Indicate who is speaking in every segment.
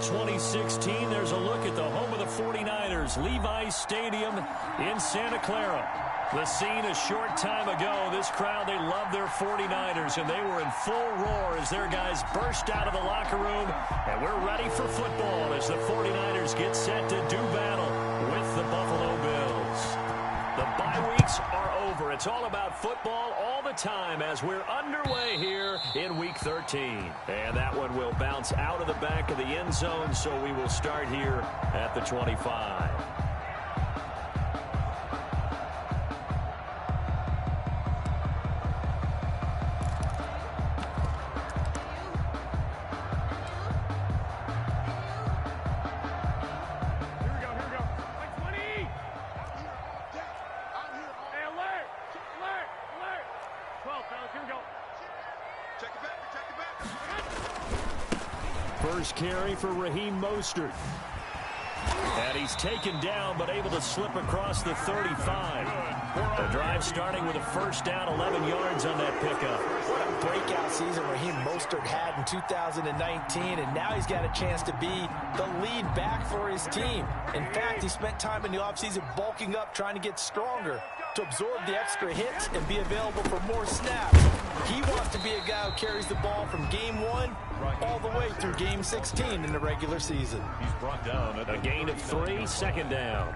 Speaker 1: 2016, there's a look at the home of the 49ers, Levi's Stadium in Santa Clara. The scene a short time ago. This crowd, they love their 49ers, and they were in full roar as their guys burst out of the locker room. And we're ready for football as the 49ers get set to do battle with the Buffalo Bills. The bye weeks are over. It's all about football all the time as we're underway here in Week 13. And that one will bounce out of the back of the end zone, so we will start here at the 25. First carry for Raheem Mostert. And he's taken down, but able to slip across the 35. The drive starting with a first down, 11 yards on that pickup.
Speaker 2: What a breakout season Raheem Mostert had in 2019, and now he's got a chance to be the lead back for his team. In fact, he spent time in the offseason bulking up, trying to get stronger to absorb the extra hits and be available for more snaps. He wants to be a guy who carries the ball from game 1 all the way through game 16 in the regular season.
Speaker 1: He's brought down a gain of 3, second down.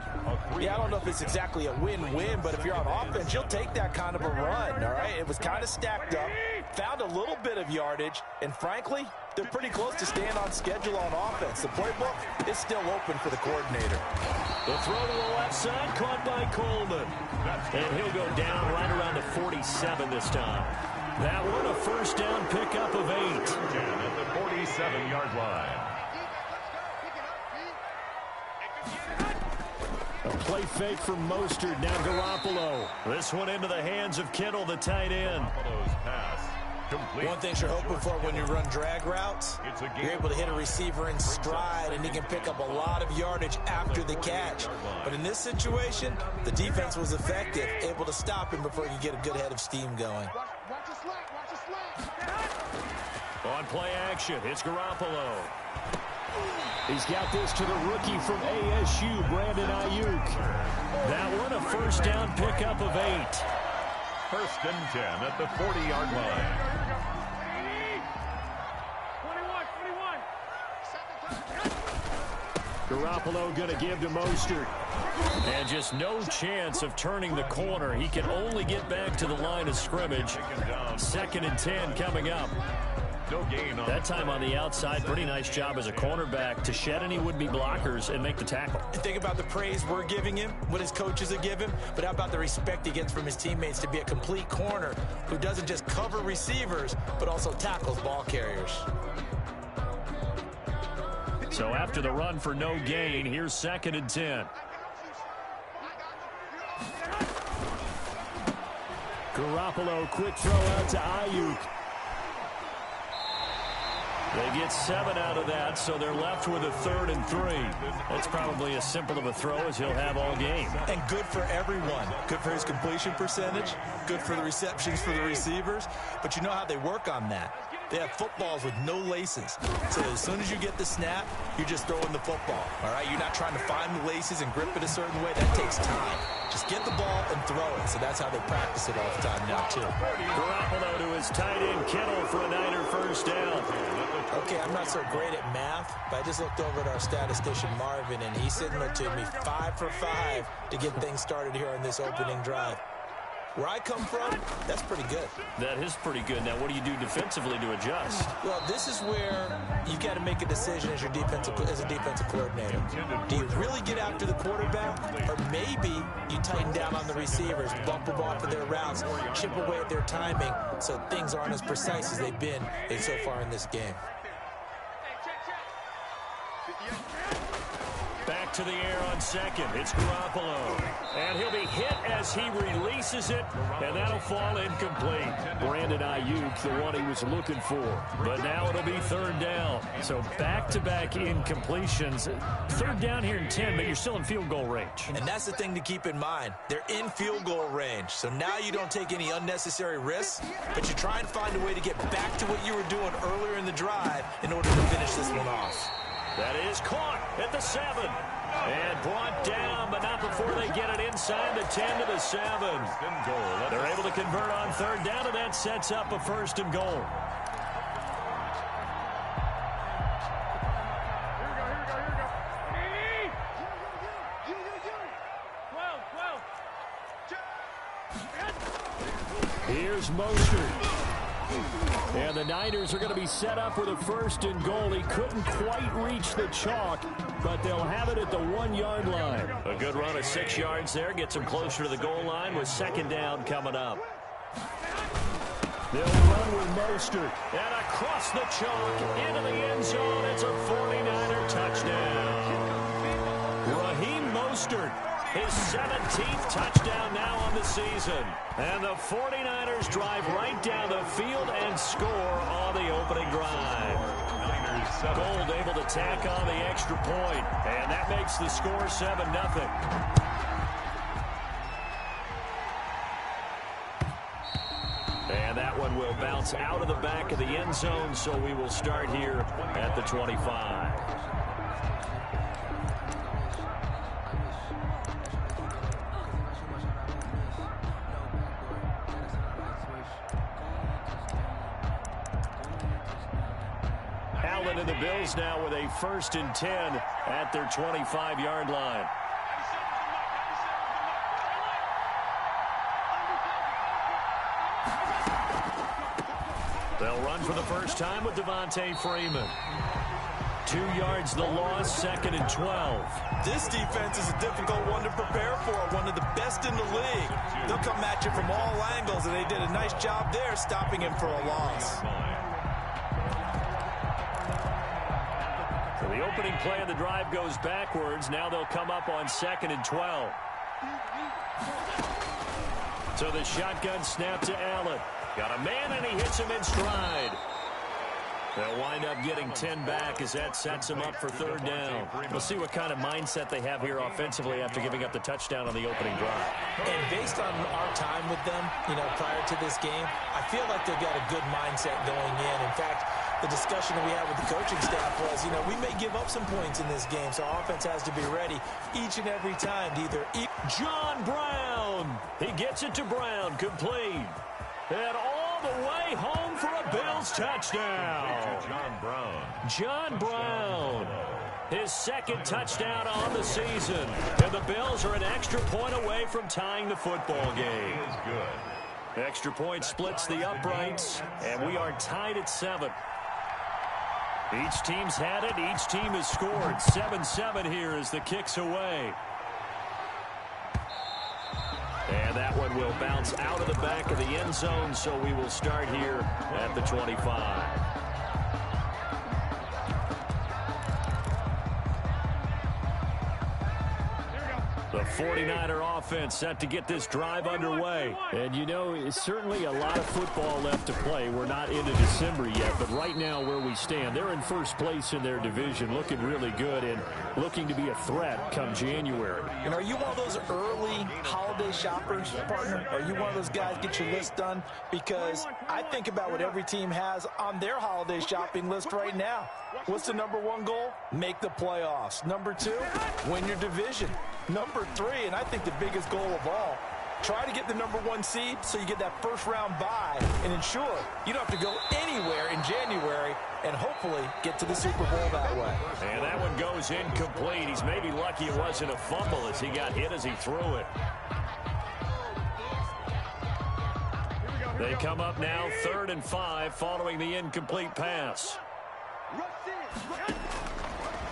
Speaker 2: Yeah, I don't know if it's exactly a win-win, but if you're on offense, you'll take that kind of a run, all right? It was kind of stacked up, found a little bit of yardage, and frankly, they're pretty close to staying on schedule on offense. The playbook is still open for the coordinator.
Speaker 1: The throw to the left side, caught by Coleman. And he'll go down right around the 47 this time. That one, a first down pickup of 8. At the 47-yard line. A play fake from Mostert, now Garoppolo. This one into the hands of Kittle, the tight end.
Speaker 2: One thing you're hoping for when you run drag routes, you're able to hit a receiver in stride, and he can pick up a lot of yardage after the catch. But in this situation, the defense was effective, able to stop him before he could get a good head of steam going.
Speaker 1: On play action, it's Garoppolo. He's got this to the rookie from ASU, Brandon Ayuk. That one, a first down pickup of 8. First and 10 at the 40-yard line. Garoppolo going to give to Mostert. And just no chance of turning the corner. He can only get back to the line of scrimmage. Second and 10 coming up. No gain on that time on the outside. Pretty nice job as a cornerback to shed any would-be blockers and make the tackle.
Speaker 2: Think about the praise we're giving him, what his coaches are giving, but how about the respect he gets from his teammates to be a complete corner who doesn't just cover receivers, but also tackles ball carriers.
Speaker 1: So after the run for no gain, here's second and 10. Garoppolo, quick throw out to Ayuk. They get 7 out of that, so they're left with a 3rd and 3. That's probably as simple of a throw as he'll have all game.
Speaker 2: And good for everyone. Good for his completion percentage. Good for the receptions for the receivers. But you know how they work on that. They have footballs with no laces. So as soon as you get the snap, you're just throwing the football. All right? You're not trying to find the laces and grip it a certain way. That takes time. Just get the ball and throw it. So that's how they practice it all the time now, too.
Speaker 1: Garoppolo to his tight end, Kittle, for a Niner first down.
Speaker 2: Okay, I'm not so great at math, but I just looked over at our statistician, Marvin, and he signaled to me 5 for 5 to get things started here on this opening drive. Where I come from, that's pretty good.
Speaker 1: That is pretty good. Now, what do you do defensively to adjust?
Speaker 2: Well, this is where you got to make a decision as a defensive coordinator. Do you really get after the quarterback, or maybe you tighten down on the receivers, bump them off of their routes, chip away at their timing, so things aren't as precise as they've been so far in this game.
Speaker 1: Back to the air on second. It's Garoppolo. And he'll be hit as he releases it, and that'll fall incomplete. Brandon Ayuk, the one he was looking for. But now it'll be 3rd down. So back-to-back incompletions. 3rd down here in 10, but you're still in field goal range.
Speaker 2: And that's the thing to keep in mind. They're in field goal range. So now you don't take any unnecessary risks, but you try and find a way to get back to what you were doing earlier in the drive in order to finish this one off.
Speaker 1: That is caught at the 7. And brought down, but not before they get it inside the 10 to the 7. They're able to convert on third down, and that sets up a 1st and goal. Here's Mostert. And the Niners are going to be set up with a 1st and goal. He couldn't quite reach the chalk, but they'll have it at the 1-yard line. A good run of 6 yards there. Gets them closer to the goal line with 2nd down coming up. They'll run with Mostert. And across the chalk into the end zone. It's a 49er touchdown. Raheem Mostert. His 17th touchdown now on the season. And the 49ers drive right down the field and score on the opening drive. Gold able to tack on the extra point. And that makes the score 7-0. And that one will bounce out of the back of the end zone, so we will start here at the 25. And the Bills now with a 1st and 10 at their 25-yard line. They'll run for the first time with Devontae Freeman. 2 yards the loss, 2nd and 12.
Speaker 2: This defense is a difficult one to prepare for, one of the best in the league. They'll come at you from all angles, and they did a nice job there stopping him for a loss.
Speaker 1: So the opening play of the drive goes backwards. Now they'll come up on 2nd and 12. So the shotgun snap to Allen. Got a man, and he hits him in stride. They'll wind up getting 10 back as that sets them up for 3rd down. We'll see what kind of mindset they have here offensively after giving up the touchdown on the opening drive.
Speaker 2: And based on our time with them, prior to this game, I feel like they've got a good mindset going in. In fact, the discussion that we had with the coaching staff was, we may give up some points in this game, so our offense has to be ready each and every time to either eat.
Speaker 1: John Brown. He gets it to Brown, complete. And all the way home for a Bills touchdown. John Brown. His 2nd touchdown on the season. And the Bills are an extra point away from tying the football game. Extra point splits the uprights, and we are tied at 7. Each team's had it. Each team has scored. 7-7 here as the kick's away. And that one will bounce out of the back of the end zone, so we will start here at the 25. The 49er offense set to get this drive underway. And, it's certainly a lot of football left to play. We're not into December yet, but right now where we stand, they're in 1st place in their division, looking really good and looking to be a threat come January.
Speaker 2: And are you one of those early holiday shoppers, partner? Are you one of those guys get your list done? Because I think about what every team has on their holiday shopping list right now. What's the #1 goal? Make the playoffs. #2, win your division. #3, and I think the biggest goal of all, try to get the #1 seed so you get that first-round bye and ensure you don't have to go anywhere in January and hopefully get to the Super Bowl that way.
Speaker 1: And that one goes incomplete. He's maybe lucky it wasn't a fumble as he got hit as he threw it. They come up now 3rd and 5 following the incomplete pass.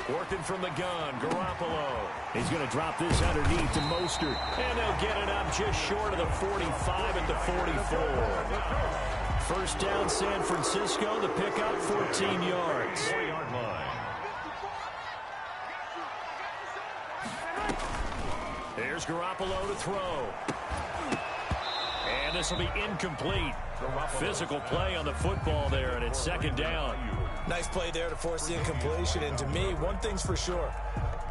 Speaker 1: Working from the gun, Garoppolo. He's going to drop this underneath to Mostert. And they'll get it up just short of the 45 at the 44. 1st down, San Francisco. The pickup, 14 yards. Here's Garoppolo to throw. And this will be incomplete. Physical play on the football there, and it's 2nd down.
Speaker 2: Nice play there to force the incompletion. And to me, one thing's for sure.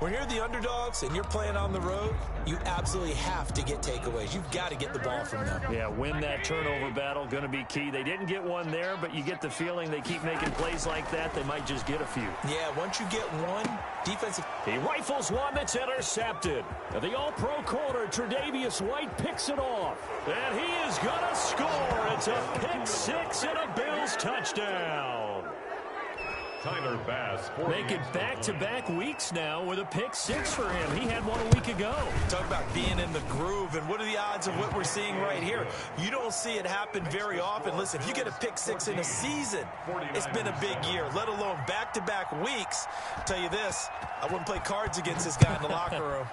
Speaker 2: When you're the underdogs and you're playing on the road, you absolutely have to get takeaways. You've got to get the ball from them.
Speaker 1: Yeah, win that turnover battle, going to be key. They didn't get one there, but you get the feeling they keep making plays like that, they might just get a few.
Speaker 2: Yeah, once you get one, defensive...
Speaker 1: He rifles one that's intercepted. The all-pro corner, Tre'Davious White, picks it off. And he is going to score. It's a pick six and a Bills touchdown.
Speaker 3: Tyler Bass.
Speaker 1: Making back-to-back weeks now with a pick six for him. He had one a week ago.
Speaker 2: Talk about being in the groove, and what are the odds of what we're seeing right here? You don't see it happen very often. Listen, if you get a pick six in a season, it's been a big year, let alone back-to-back weeks. I'll tell you this, I wouldn't play cards against this guy in the locker room.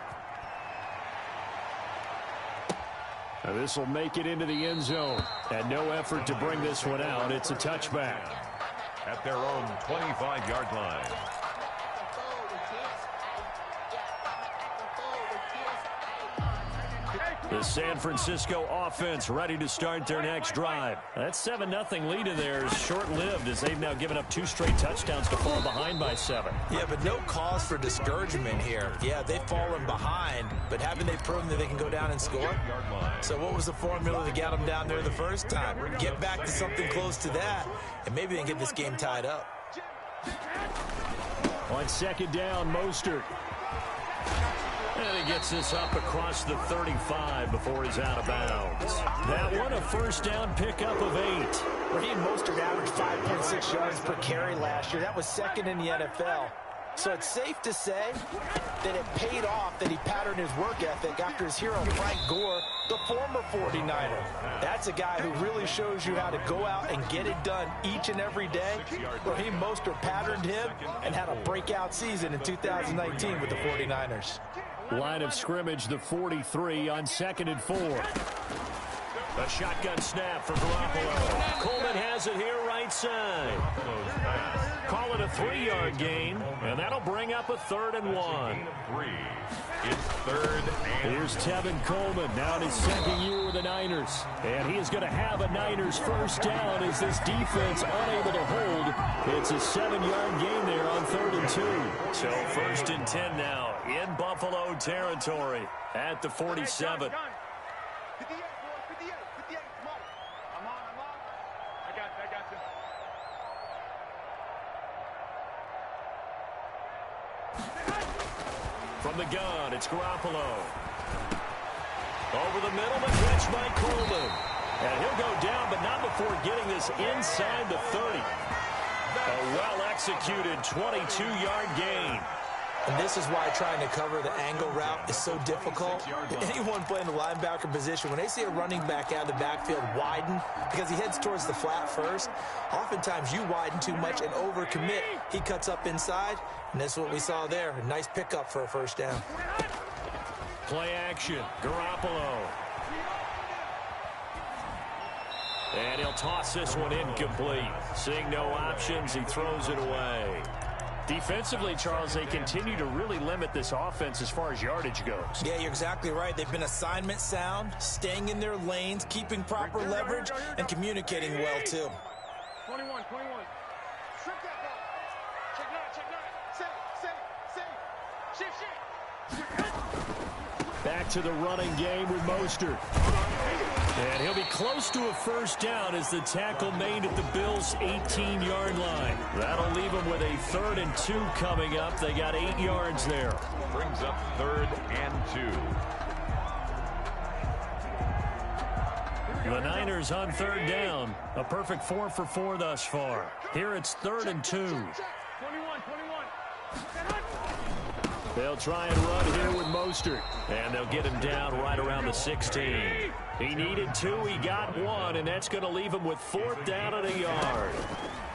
Speaker 1: This will make it into the end zone. And no effort to bring this one out. It's a touchback.
Speaker 3: At their own 25-yard line.
Speaker 1: The San Francisco offense ready to start their next drive. That 7-0 lead in there is short-lived as they've now given up 2 straight touchdowns to fall behind by 7.
Speaker 2: Yeah, but no cause for discouragement here. Yeah, they've fallen behind, but haven't they proven that they can go down and score? So what was the formula that got them down there the first time? Get back to something close to that, and maybe they can get this game tied up.
Speaker 1: On second down, Mostert. And he gets this up across the 35 before he's out of bounds. That one a first down pickup of 8.
Speaker 2: Raheem Mostert averaged 5.6 yards per carry last year. That was second in the NFL. So it's safe to say that it paid off that he patterned his work ethic after his hero Frank Gore, the former 49er. That's a guy who really shows you how to go out and get it done each and every day. Raheem Mostert patterned him and had a breakout season in 2019 with the 49ers.
Speaker 1: Line of scrimmage, the 43 on 2nd and 4. A shotgun snap for Garoppolo. Coleman has it here right side. Call it a 3-yard gain, and that'll bring up a 3rd and 1.
Speaker 3: It's 3rd and...
Speaker 1: Here's Tevin Coleman, now in his second year with the Niners. And he is going to have a Niners first down as this defense unable to hold. It's a 7-yard gain there on 3rd and 2. So 1st and 10 now in Buffalo territory at the 47. From the gun, it's Garoppolo. Over the middle, the catch by Coleman. And he'll go down, but not before getting this inside the 30. A well-executed 22-yard gain.
Speaker 2: And this is why trying to cover the angle route is so difficult. Anyone playing the linebacker position, when they see a running back out of the backfield widen, because he heads towards the flat first, oftentimes you widen too much and overcommit. He cuts up inside, and that's what we saw there. A nice pickup for a first down.
Speaker 1: Play action, Garoppolo. And he'll toss this one incomplete. Seeing no options, he throws it away. Defensively, Charles, they continue to really limit this offense as far as yardage goes.
Speaker 2: Yeah, you're exactly right. They've been assignment sound, staying in their lanes, keeping proper leverage, and communicating well, too.
Speaker 4: 21. Strip that ball. Check 9. Shift.
Speaker 1: Back to the running game with Mostert. And he'll be close to a first down as the tackle made at the Bills' 18-yard line. That'll leave them with a 3rd and 2 coming up. They got 8 yards there.
Speaker 3: Brings up 3rd and 2.
Speaker 1: The Niners on 3rd down. A perfect 4 for 4 thus far. Here it's 3rd and 2.
Speaker 4: 21.
Speaker 1: They'll try and run here with Mostert. And they'll get him down right around the 16. He needed 2, he got 1, and that's going to leave him with 4th down and a yard.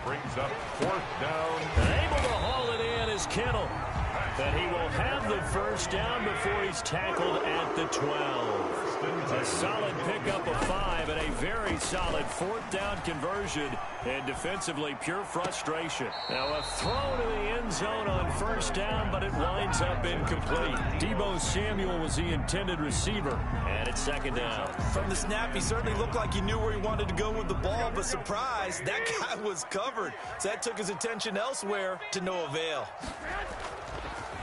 Speaker 3: Brings up 4th down.
Speaker 1: Able to haul it in is Kittle. And he will have the first down before he's tackled at the 12. A solid pickup of 5 and a very solid 4th down conversion. And defensively, pure frustration. Now a throw to the end zone on first down, but it winds up incomplete. Deebo Samuel was the intended receiver, and it's 2nd down.
Speaker 2: From the snap, he certainly looked like he knew where he wanted to go with the ball, but surprise, that guy was covered. So that took his attention elsewhere to no avail.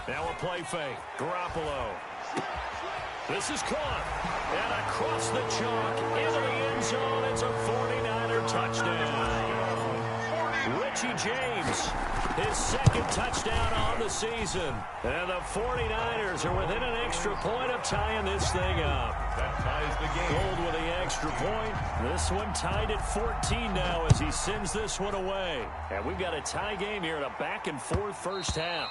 Speaker 1: Now a play fake. Garoppolo. This is caught. And across the chalk into the end zone. It's a 49er touchdown. Richie James, his second touchdown on the season. And the 49ers are within an extra point of tying this thing up.
Speaker 3: That ties the game.
Speaker 1: Gold with the extra point. This one tied at 14 now as he sends this one away. And we've got a tie game here in a back-and-forth first half.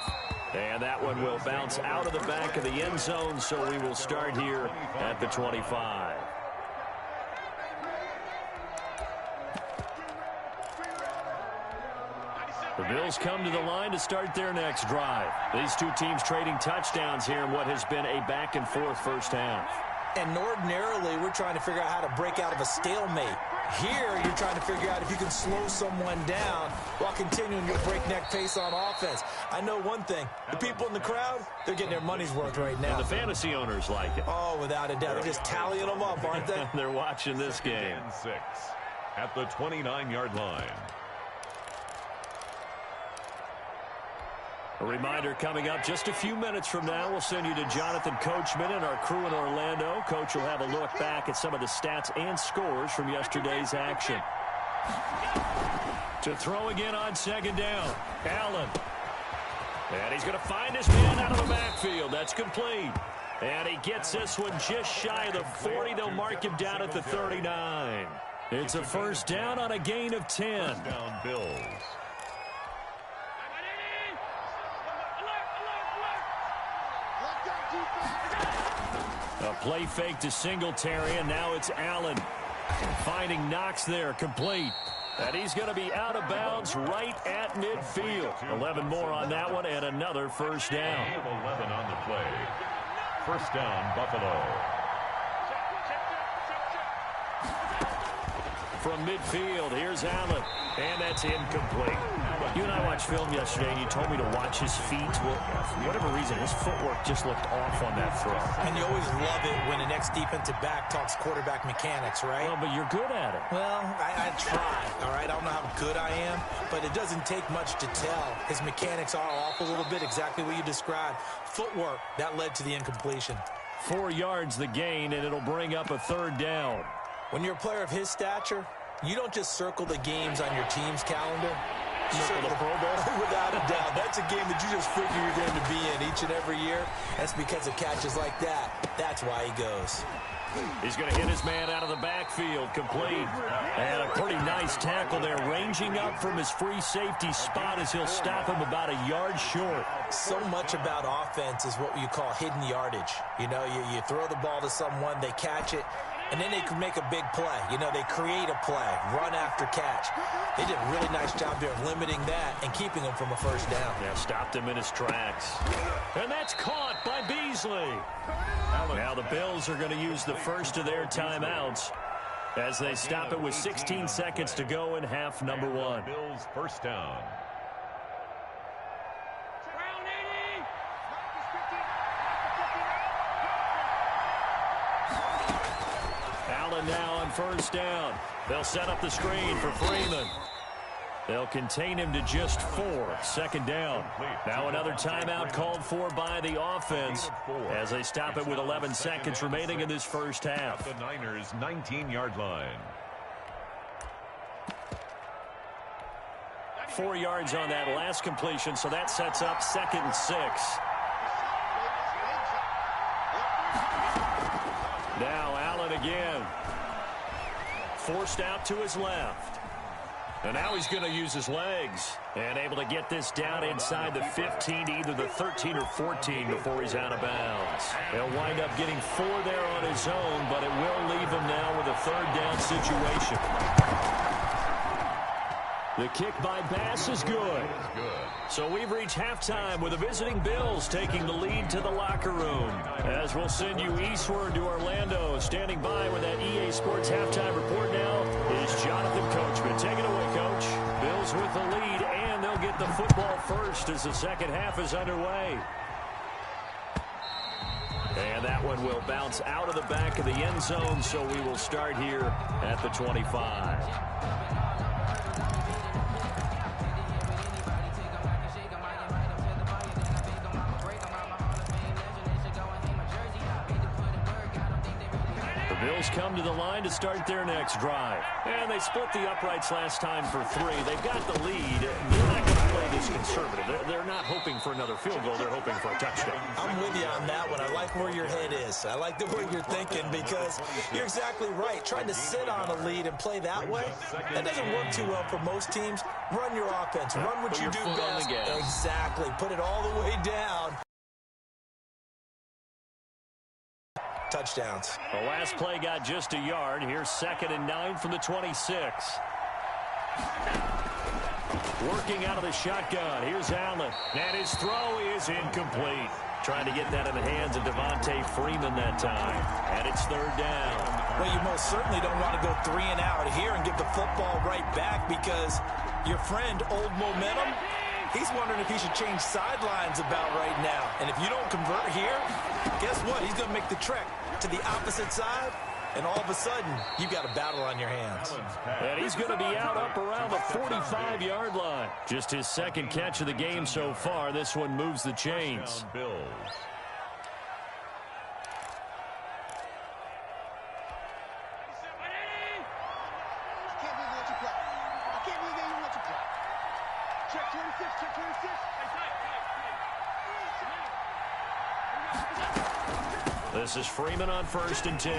Speaker 1: And that one will bounce out of the back of the end zone, so we will start here at the 25. The Bills come to the line to start their next drive. These two teams trading touchdowns here in what has been a back-and-forth first half.
Speaker 2: And ordinarily, we're trying to figure out how to break out of a stalemate. Here, you're trying to figure out if you can slow someone down while continuing your breakneck pace on offense. I know one thing. The people in the crowd, they're getting their money's worth right now.
Speaker 1: And the fantasy owners like it.
Speaker 2: Oh, without a doubt. They're just tallying them up, aren't they?
Speaker 1: They're watching this game.
Speaker 3: 6 at the 29-yard line.
Speaker 1: A reminder coming up just a few minutes from now. We'll send you to Jonathan Coachman and our crew in Orlando. Coach will have a look back at some of the stats and scores from yesterday's action. To throw again on second down. Allen. And he's going to find his man out of the backfield. That's complete. And he gets this one just shy of the 40. They'll mark him down at the 39. It's a first down on a gain of 10.
Speaker 3: First down, Bills.
Speaker 1: A play fake to Singletary, and now it's Allen. Finding Knox there, complete. And he's going to be out of bounds right at midfield. 11 more on that one, and another first down.
Speaker 3: 11 on the play. First down, Buffalo.
Speaker 1: From midfield, here's Allen, and that's incomplete. You and I watched film yesterday, and you told me to watch his feet. Well, for whatever reason, his footwork just looked off on that throw.
Speaker 2: And you always love it when an ex-defensive back talks quarterback mechanics, right?
Speaker 1: Well, but you're good at it.
Speaker 2: Well, I try, all right? I don't know how good I am, but it doesn't take much to tell. His mechanics are off a little bit, exactly what you described. Footwork, that led to the incompletion.
Speaker 1: 4 yards the gain, and it'll bring up a third down.
Speaker 2: When you're a player of his stature, you don't just circle the games on your team's calendar. You circle the Pro Bowl. Without a doubt. That's a game that you just figure you're going to be in each and every year. That's because of catches like that. That's why he goes.
Speaker 1: He's going to hit his man out of the backfield, complete. And a pretty nice tackle there, ranging up from his free safety spot as he'll stop him about a yard short.
Speaker 2: So much about offense is what you call hidden yardage. You know, you throw the ball to someone, they catch it, and then they can make a big play. You know, they create a play, run after catch. They did a really nice job there of limiting that and keeping him from a first down.
Speaker 1: Yeah, stopped him in his tracks. And that's caught by Beasley. Now the Bills are going to use the first of their timeouts as they stop it with 16 seconds to go in half number 1.
Speaker 3: Bills first down.
Speaker 1: Allen now on first down. They'll set up the screen for Freeman. They'll contain him to just 4. Second down. Now another timeout called for by the offense as they stop it with 11 seconds remaining in this first half.
Speaker 3: The Niners' 19-yard line.
Speaker 1: 4 yards on that last completion, so that sets up 2nd and 6. Now Allen again. Forced out to his left. And now he's going to use his legs and able to get this down inside the 15, either the 13 or 14 before he's out of bounds. He'll wind up getting 4 there on his own, but it will leave him now with a third down situation. The kick by Bass is good. So we've reached halftime with the visiting Bills taking the lead to the locker room. As we'll send you eastward to Orlando. Standing by with that EA Sports halftime report now is Jonathan Coachman. Take it away, Coach. Bills with the lead, and they'll get the football first as the second half is underway. And that one will bounce out of the back of the end zone, so we will start here at the 25. Bills come to the line to start their next drive. And they split the uprights last time for 3. They've got the lead. They're not going to play this conservative. They're not hoping for another field goal. They're hoping for a touchdown.
Speaker 2: I'm with you on that one. I like where your head is. I like the way you're thinking because you're exactly right. Trying to sit on a lead and play that way, that doesn't work too well for most teams. Run your offense. Run what you do best. Exactly. Put it all the way down. Touchdowns.
Speaker 1: The last play got just a yard. Here's 2nd and 9 from the 26. Working out of the shotgun. Here's Allen. And his throw is incomplete. Trying to get that in the hands of Devontae Freeman that time. And it's 3rd down.
Speaker 2: Well, you most certainly don't want to go 3 and out here and give the football right back because your friend, Old Momentum, he's wondering if he should change sidelines about right now. And if you don't convert here, guess what? He's going to make the trek to the opposite side, and all of a sudden, you've got a battle on your hands.
Speaker 1: And he's going to be out up around the 45-yard line. Just his 2nd catch of the game so far. This one moves the chains.
Speaker 3: Bills.
Speaker 4: Check 26, check 26.
Speaker 1: This is Freeman on 1st and 10.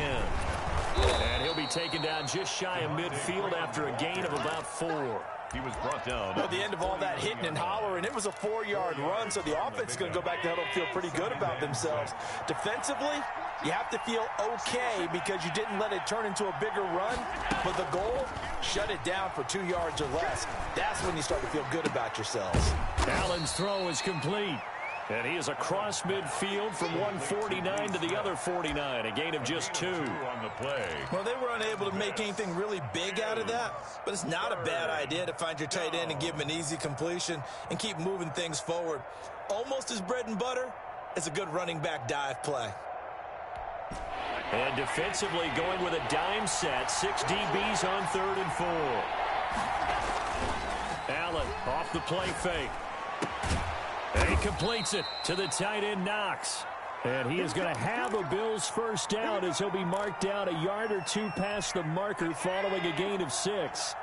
Speaker 1: And he'll be taken down just shy of midfield after a gain of about 4.
Speaker 3: He was brought down.
Speaker 2: At the end of all that hitting and hollering, it was a 4-yard run, so the offense is going to go back to huddle and feel pretty good about themselves. Defensively, you have to feel okay because you didn't let it turn into a bigger run, but the goal, shut it down for 2 yards or less. That's when you start to feel good about yourselves.
Speaker 1: Allen's throw is complete. And he is across midfield from 149 to the other 49, a gain of just 2.
Speaker 3: On the play.
Speaker 2: Well, they were unable to make anything really big out of that, but it's not a bad idea to find your tight end and give him an easy completion and keep moving things forward. Almost as bread and butter as a good running back dive play.
Speaker 1: And defensively going with a dime set, 6 DBs on 3rd and 4. Allen off the play fake. And he completes it to the tight end, Knox. And he is going to have a Bills first down as he'll be marked down a yard or 2 past the marker following a gain of 6.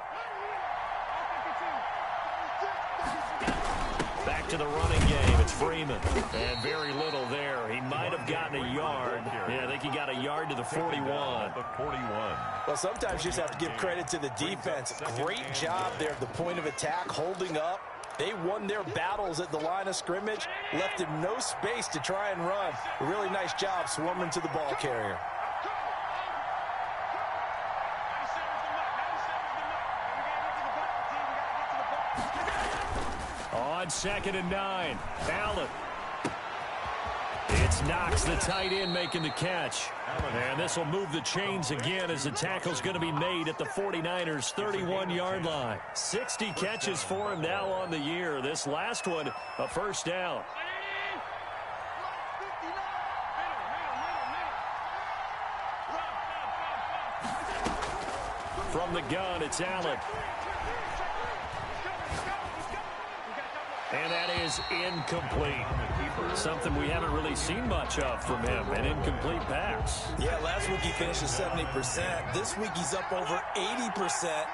Speaker 1: Back to the running game. It's Freeman. And very little there. He might have gotten a yard. Yeah, I think he got a yard to the 41.
Speaker 2: Well, sometimes you just have to give credit to the defense. Great job there at the point of attack, holding up. They won their battles at the line of scrimmage, left him no space to try and run. A really nice job swarming to the ball carrier.
Speaker 1: On 2nd and 9, Allen. It's Knox, the tight end, making the catch. And this will move the chains again as the tackle's going to be made at the 49ers' 31-yard line. 60 catches for him now on the year. This last one, a first down. From the gun, it's Allen. And that is incomplete. Something we haven't really seen much of from him, an incomplete pass.
Speaker 2: Yeah, last week he finished at 70%. This week he's up over 80%.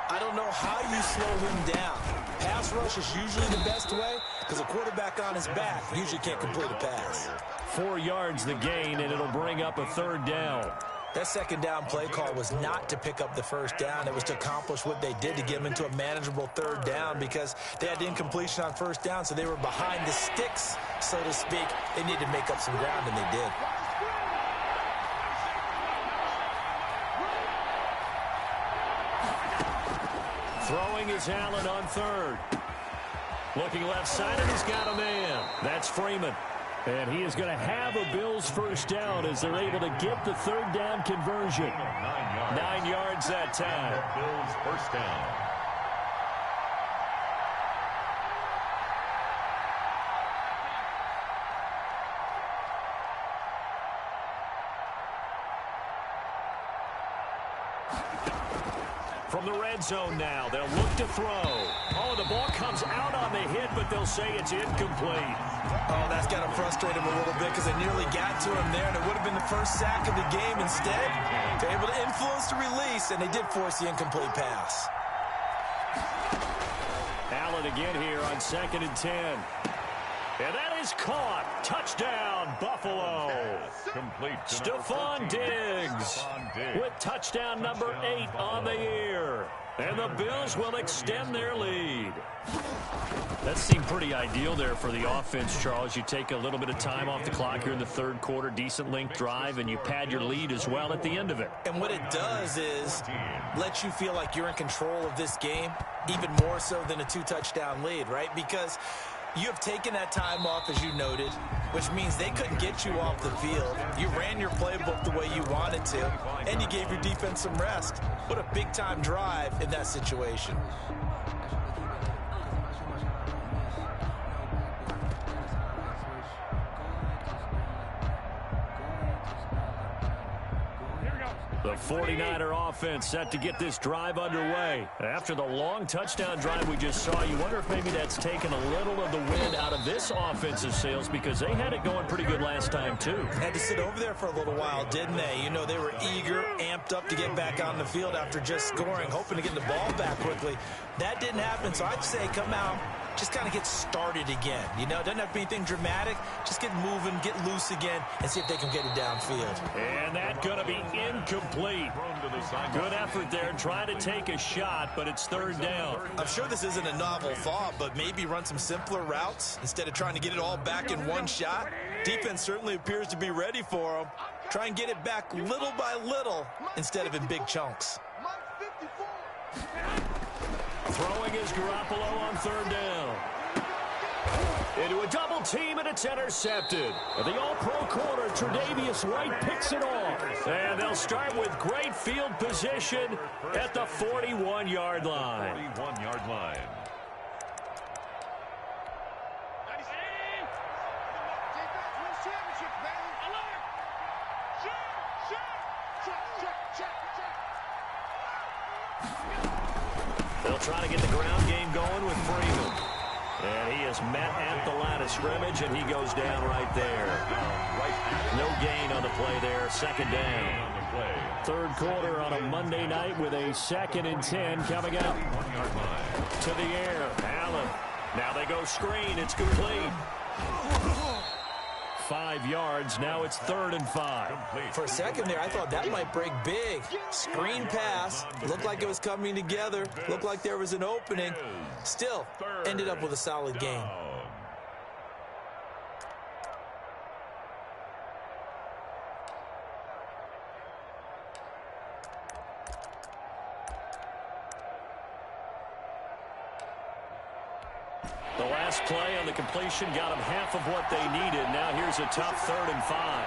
Speaker 2: I don't know how you slow him down. Pass rush is usually the best way because a quarterback on his back usually can't complete a pass.
Speaker 1: 4 yards the gain, and it'll bring up a 3rd down.
Speaker 2: That 2nd down play call was not to pick up the first down. It was to accomplish what they did to get them into a manageable 3rd down because they had incompletion on 1st down, so they were behind the sticks, so to speak. They needed to make up some ground, and they did.
Speaker 1: Throwing is Allen on 3rd. Looking left side, and he's got a man. That's Freeman. And he is going to have a Bills first down as they're able to get the 3rd down conversion. 9 yards that time.
Speaker 3: Bills first down.
Speaker 1: From the red zone now, they'll look to throw. Oh, the ball comes out on the hit, but they'll say it's incomplete.
Speaker 2: Oh, that's got to frustrate him a little bit because they nearly got to him there, and it would have been the first sack of the game. Instead, they're able to influence the release, and they did force the incomplete pass.
Speaker 1: Allen again here on 2nd and 10. And that is caught. Touchdown, Buffalo.
Speaker 3: Complete.
Speaker 1: Stephon Diggs with touchdown number 8 on the year. And the Bills will extend their lead. That seemed pretty ideal there for the offense, Charles. You take a little bit of time off the clock here in the third quarter, decent length drive, and you pad your lead as well at the end of it.
Speaker 2: And what it does is let you feel like you're in control of this game, even more so than a 2-touchdown lead, right? Because you have taken that time off, as you noted, which means they couldn't get you off the field. You ran your playbook the way you wanted to, and you gave your defense some rest. What a big-time drive in that situation.
Speaker 1: The 49er offense set to get this drive underway. After the long touchdown drive we just saw, you wonder if maybe that's taken a little of the wind out of this offensive sails because they had it going pretty good last time too.
Speaker 2: Had to sit over there for a little while, didn't they? You know, they were eager, amped up to get back on the field after just scoring, hoping to get the ball back quickly. That didn't happen, so I'd say come out, just kind of get started again. You know, it doesn't have to be anything dramatic. Just get moving, get loose again, and see if they can get it downfield.
Speaker 1: And that's going to be incomplete. Good effort there, trying to take a shot, but it's 3rd down.
Speaker 2: I'm sure this isn't a novel thought, but maybe run some simpler routes instead of trying to get it all back in one shot. Defense certainly appears to be ready for them. Try and get it back little by little instead of in big chunks.
Speaker 1: Throwing is Garoppolo on 3rd down. Into a double team, and it's intercepted. The all-pro corner, Tre'Davious White, picks it off. And they'll start with great field position at the 41-yard line.
Speaker 3: 41-yard line.
Speaker 1: They'll try to get the ground game going with Freeman. And he is met at the line of scrimmage, and he goes down right there. No gain on the play there, 2nd down. 3rd quarter on a Monday night with a 2nd and 10 coming up.
Speaker 3: 1-yard line.
Speaker 1: To the air, Allen. Now they go screen, it's complete. 5 yards, now it's 3rd and 5.
Speaker 2: For a second there, I thought that might break big. Screen pass, looked like it was coming together, looked like there was an opening. Still, ended up with a solid game.
Speaker 1: The last play on the completion got them half of what they needed. Now here's a tough 3rd and 5.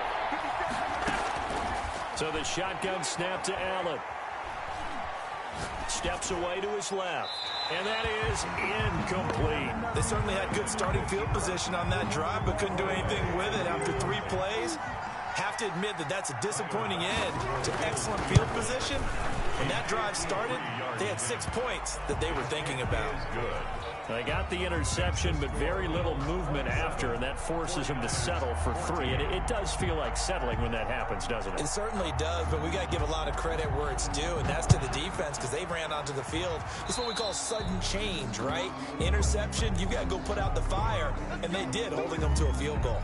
Speaker 1: So the shotgun snap to Allen. Steps away to his left. And that is incomplete.
Speaker 2: They certainly had good starting field position on that drive, but couldn't do anything with it after 3 plays. Have to admit that that's a disappointing end to excellent field position. When that drive started, they had 6 points that they were thinking about.
Speaker 3: Good.
Speaker 1: They got the interception, but very little movement after, and that forces him to settle for 3. And it does feel like settling when that happens, doesn't it?
Speaker 2: It certainly does, but we got to give a lot of credit where it's due, and that's to the defense because they ran onto the field. It's what we call sudden change, right? Interception, you got to go put out the fire, and they did, holding them to a field goal.